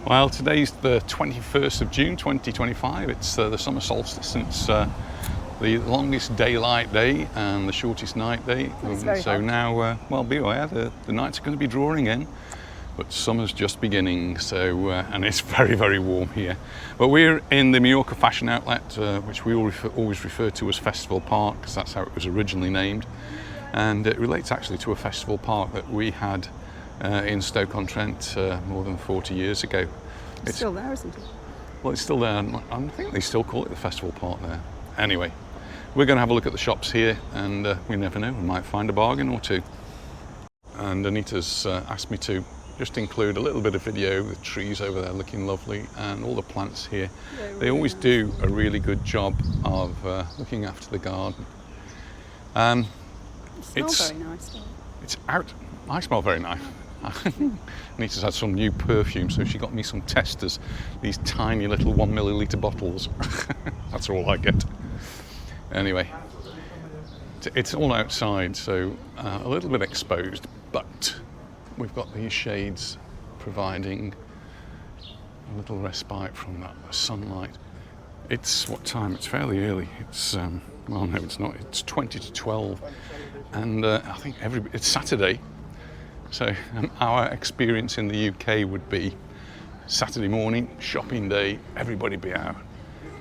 Well, today's the 21st of June 2025. It's the summer solstice, and it's the longest daylight day and the shortest night day. So hot. now, well, be aware, the nights are going to be drawing in, but summer's just beginning. So, and it's very, very warm here. But we're in the Majorca fashion outlet, which we always refer to as Festival Park, because that's how it was originally named. And it relates actually to a festival park that we had in Stoke-on-Trent more than 40 years ago. It's still there, isn't it? Well, it's still there. I think they still call it the festival park there. Anyway, we're going to have a look at the shops here, and we never know, we might find a bargain or two. And Anita's asked me to just include a little bit of video, the trees over there looking lovely, and all the plants here. Yeah, they always do a really good job of looking after the garden. It smells very nice. It's out. I smell very nice. Anita's had some new perfume, so she got me some testers, these tiny little 1 milliliter bottles. That's all I get. Anyway, it's all outside, so a little bit exposed, but we've got these shades providing a little respite from that sunlight. It's what time? It's fairly early. It's well, no, it's not. It's 20 to 12, and I think it's Saturday. So our experience in the UK would be Saturday morning, shopping day, everybody be out,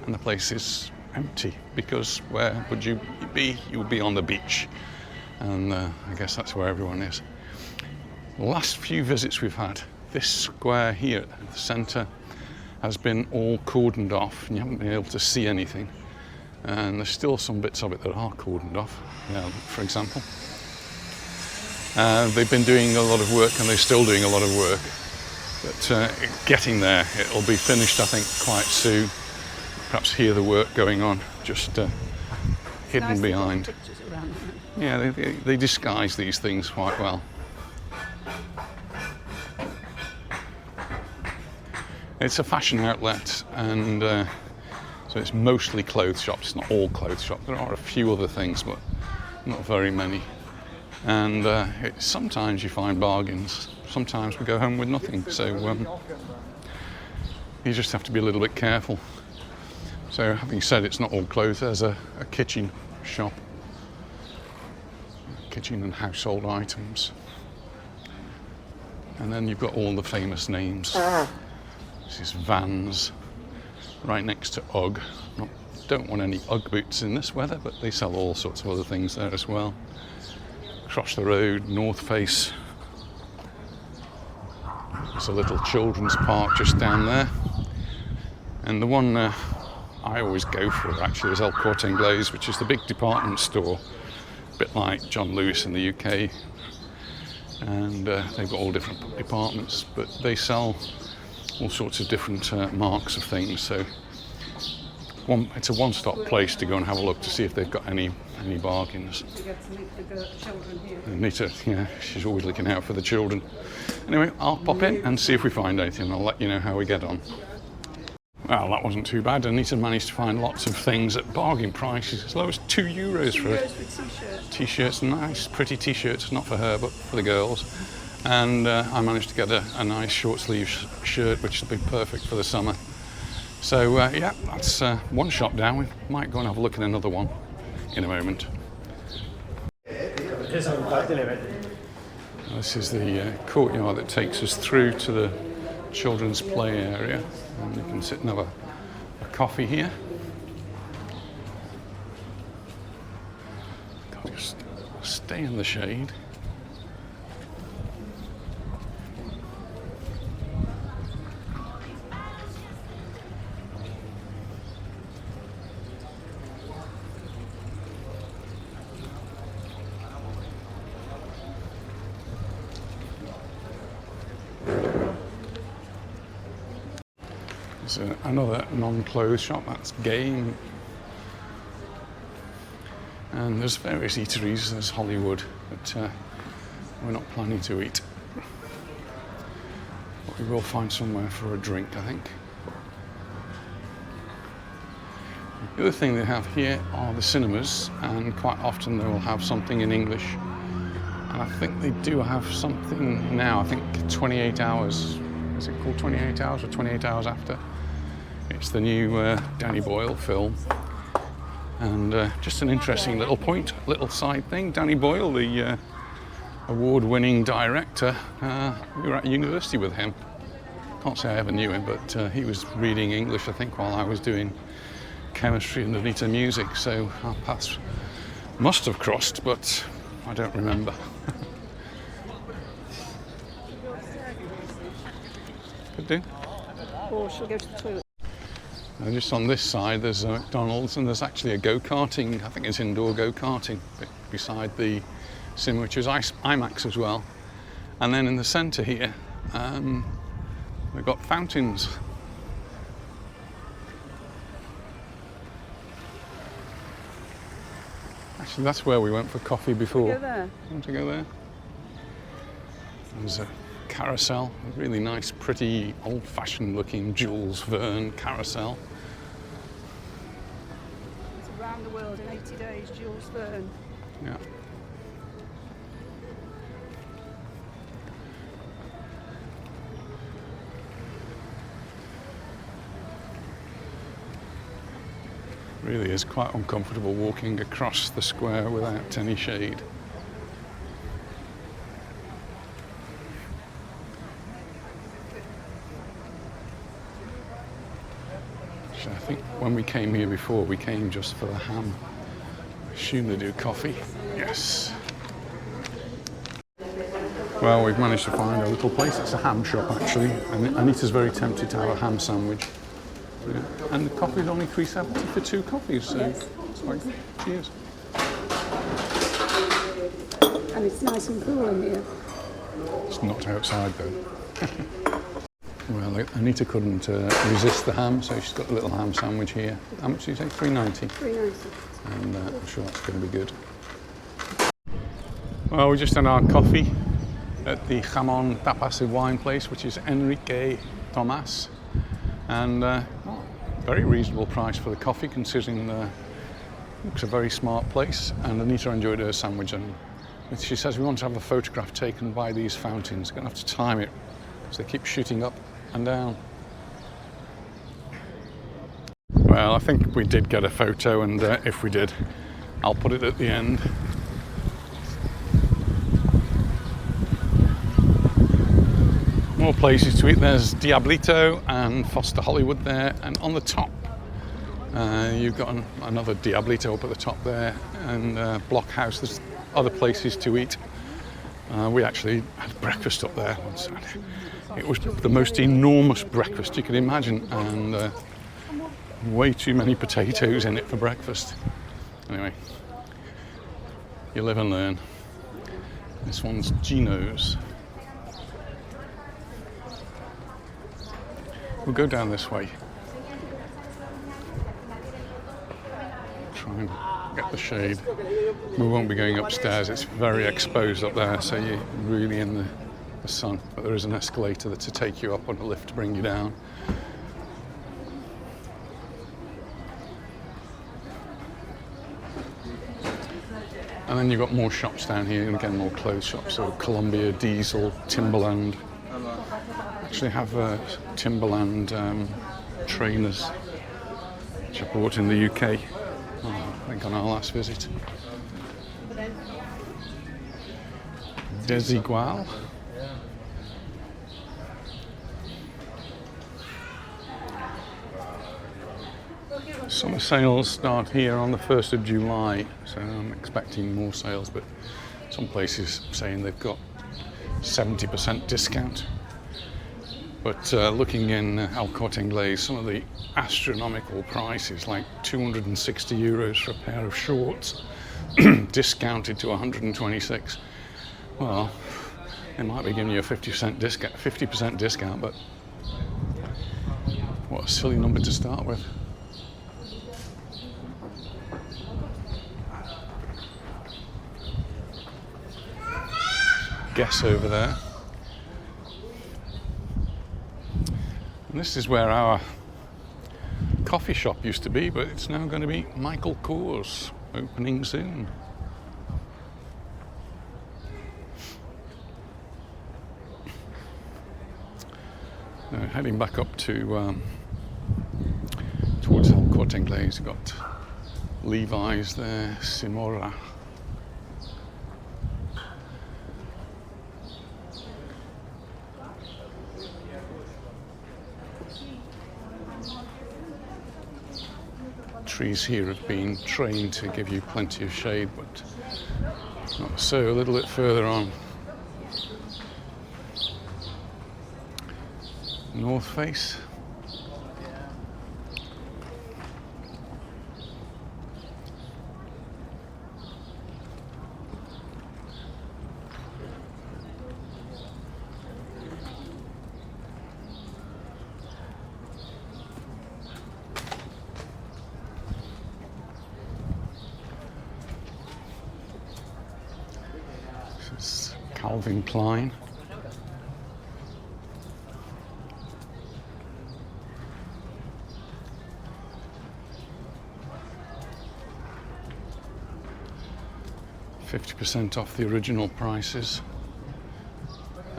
and the place is empty, because where would you be? You would be on the beach, and I guess that's where everyone is. The last few visits we've had, this square here at the centre has been all cordoned off, and you haven't been able to see anything, and there's still some bits of it that are cordoned off, for example. They've been doing a lot of work, and they're still doing a lot of work, but getting there. It'll be finished, I think, quite soon. Perhaps hear the work going on, just hidden nice behind. Around, yeah, they disguise these things quite well. It's a fashion outlet, and so it's mostly clothes shops. It's not all clothes shops. There are a few other things, but not very many. And sometimes you find bargains, sometimes we go home with nothing, so you just have to be a little bit careful. So having said it's not all clothes, there's a kitchen shop, kitchen and household items, and then you've got all the famous names. This is Vans, right next to UGG. Don't want any UGG boots in this weather, but they sell all sorts of other things there as well. Across the road, North Face. There's a little children's park just down there. And the one I always go for actually is El Corte Inglés, which is the big department store, a bit like John Lewis in the UK. And they've got all different departments, but they sell all sorts of different marks of things. So it's a one-stop place to go and have a look to see if they've got any bargains. You get to meet the children here. Anita, yeah, she's always looking out for the children. Anyway, I'll pop in and see if we find anything. I'll let you know how we get on. Well, that wasn't too bad. Anita managed to find lots of things at bargain prices, as low as €2 for t-shirts. T-shirts, nice, pretty T-shirts, not for her, but for the girls. And I managed to get a nice short-sleeve shirt, which will be perfect for the summer. So, yeah, that's one shop down. We might go and have a look at another one in a moment. This is the courtyard that takes us through to the children's play area, and you can sit and have a coffee here. Just stay in the shade. There's another non-clothes shop, that's Game. And there's various eateries, there's Hollywood, but we're not planning to eat. But we will find somewhere for a drink, I think. The other thing they have here are the cinemas, and quite often they will have something in English. And I think they do have something now, I think 28 hours is it called 28 Hours or 28 Hours After? It's the new Danny Boyle film. And just an interesting little side thing. Danny Boyle, the award-winning director, we were at university with him. Can't say I ever knew him, but he was reading English, I think, while I was doing chemistry underneath the music, so our paths must have crossed, but I don't remember. Could do. Or she'll go to the toilet. Now just on this side there's a McDonald's, and there's actually a go-karting, I think it's indoor go-karting beside the cinema, which is IMAX as well. And then in the centre here we've got fountains. Actually, that's where we went for coffee before. Go there. Want to go there? There's a carousel, a really nice, pretty, old-fashioned looking Jules Verne carousel. It's around the world in 80 days, Jules Verne. Yeah. Really is quite uncomfortable walking across the square without any shade. So I think when we came here before, we came just for the ham. I assume they do coffee. Yes. Well, we've managed to find a little place. It's a ham shop, actually, and Anita's very tempted to have a ham sandwich. And the coffee is only $3.70 for 2 coffees, so Yes. it's quite good. Cheers. And it's nice and cool in here. It's not outside though. Well, Anita couldn't resist the ham, so she's got a little ham sandwich here. How much do you say? $3.90. Very nice. And I'm sure that's going to be good. Well, we just had our coffee at the Jamon Tapas and Wine place, which is Enrique Tomas. And very reasonable price for the coffee, considering it's a very smart place. And Anita enjoyed her sandwich, and she says we want to have a photograph taken by these fountains. We're going to have to time it because they keep shooting up and down. Well, I think we did get a photo, and if we did, I'll put it at the end. More places to eat. There's Diablito and Foster Hollywood there, and on the top you've got another Diablito up at the top there, and Blockhouse. There's other places to eat. We actually had breakfast up there on Saturday. It was the most enormous breakfast you could imagine, and way too many potatoes in it for breakfast. Anyway, you live and learn. This one's Gino's. We'll go down this way. Try and get the shade. We won't be going upstairs, it's very exposed up there, so you're really in the sun. But there is an escalator to take you up, and a lift to bring you down. And then you've got more shops down here, and again more clothes shops, so Columbia, Diesel, Timberland. Actually have Timberland trainers, which I bought in the UK, I think on our last visit. Desigual. Summer sales start here on the 1st of July, so I'm expecting more sales, but some places saying they've got 70% discount. But looking in El Corte Inglés, some of the astronomical prices, like €260 for a pair of shorts, discounted to 126. Well, they might be giving you a 50% discount, but what a silly number to start with. Guess over there. And this is where our coffee shop used to be, but it's now going to be Michael Kors, opening soon. So heading back up to towards El Corte Inglés. We've got Levi's there, Simora. Trees here have been trained to give you plenty of shade, but not so. A little bit further on, North Face. This is Calvin Klein. %50 off the original prices,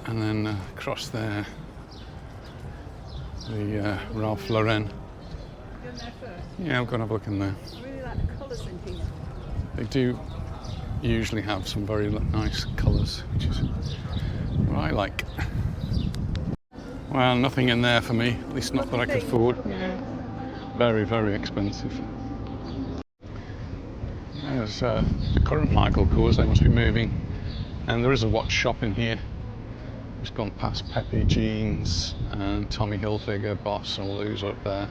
and then across there, the Ralph Lauren. Yeah, I'm going to have a look in there. I really like the colours in here. They do usually have some very nice colours, which is what I like. Well, nothing in there for me, at least not that I could afford. Very, very expensive. There's the current Michael Kors, they must be moving. And there is a watch shop in here. It's gone past Pepe Jeans and Tommy Hilfiger, Boss, all those up there.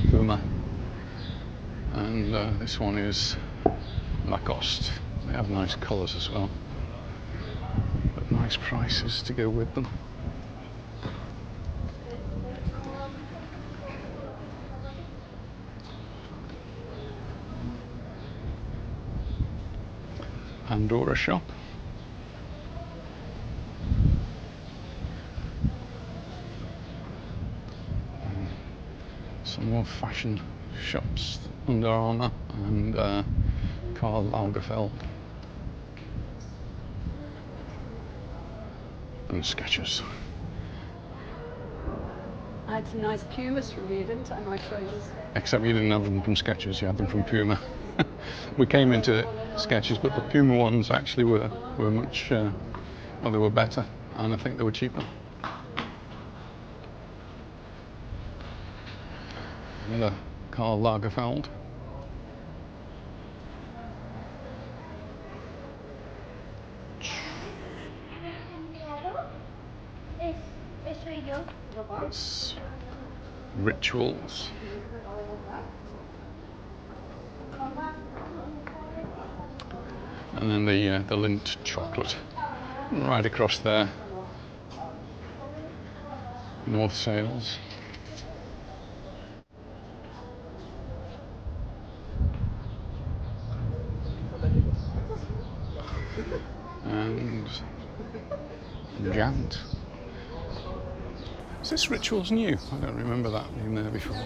Puma. And this one is Lacoste. They have nice colours as well, but nice prices to go with them. Pandora shop. Some more fashion shops, Under Armour and Karl Lagerfeld. And Skechers. I had some nice Pumas from here, didn't I, my trousers? Except you didn't have them from Skechers, you had them from Puma. We came into Skechers, but the Puma ones actually were much, well, they were better, and I think they were cheaper. Another Karl Lagerfeld. That's Rituals. And then the Lindt chocolate right across there. North Sales. And Gant. Is this Rituals new? I don't remember that being there before.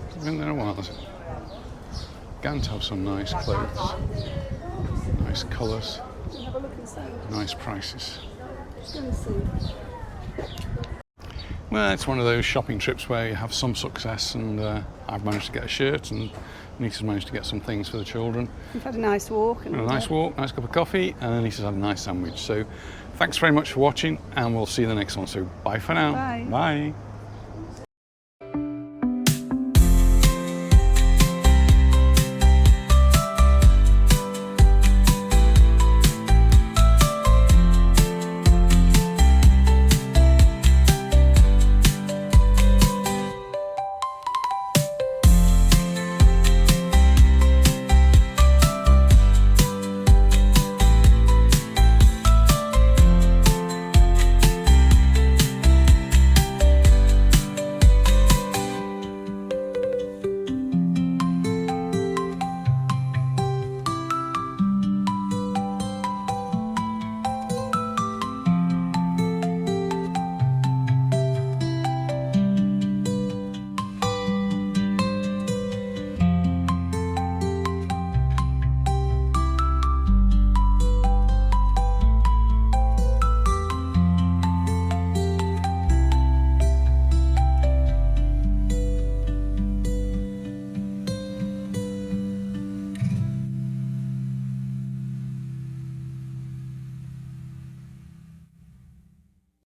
It's been there a while, has it? Gant have some nice clothes, nice colours, Have a look inside. nice prices. Just go and see. Well, it's one of those shopping trips where you have some success, and I've managed to get a shirt, and Anissa's managed to get some things for the children. We've had a nice walk. And A nice walk, nice cup of coffee, and Anissa's had a nice sandwich. So thanks very much for watching, and we'll see you in the next one. So bye for now. Bye. Bye.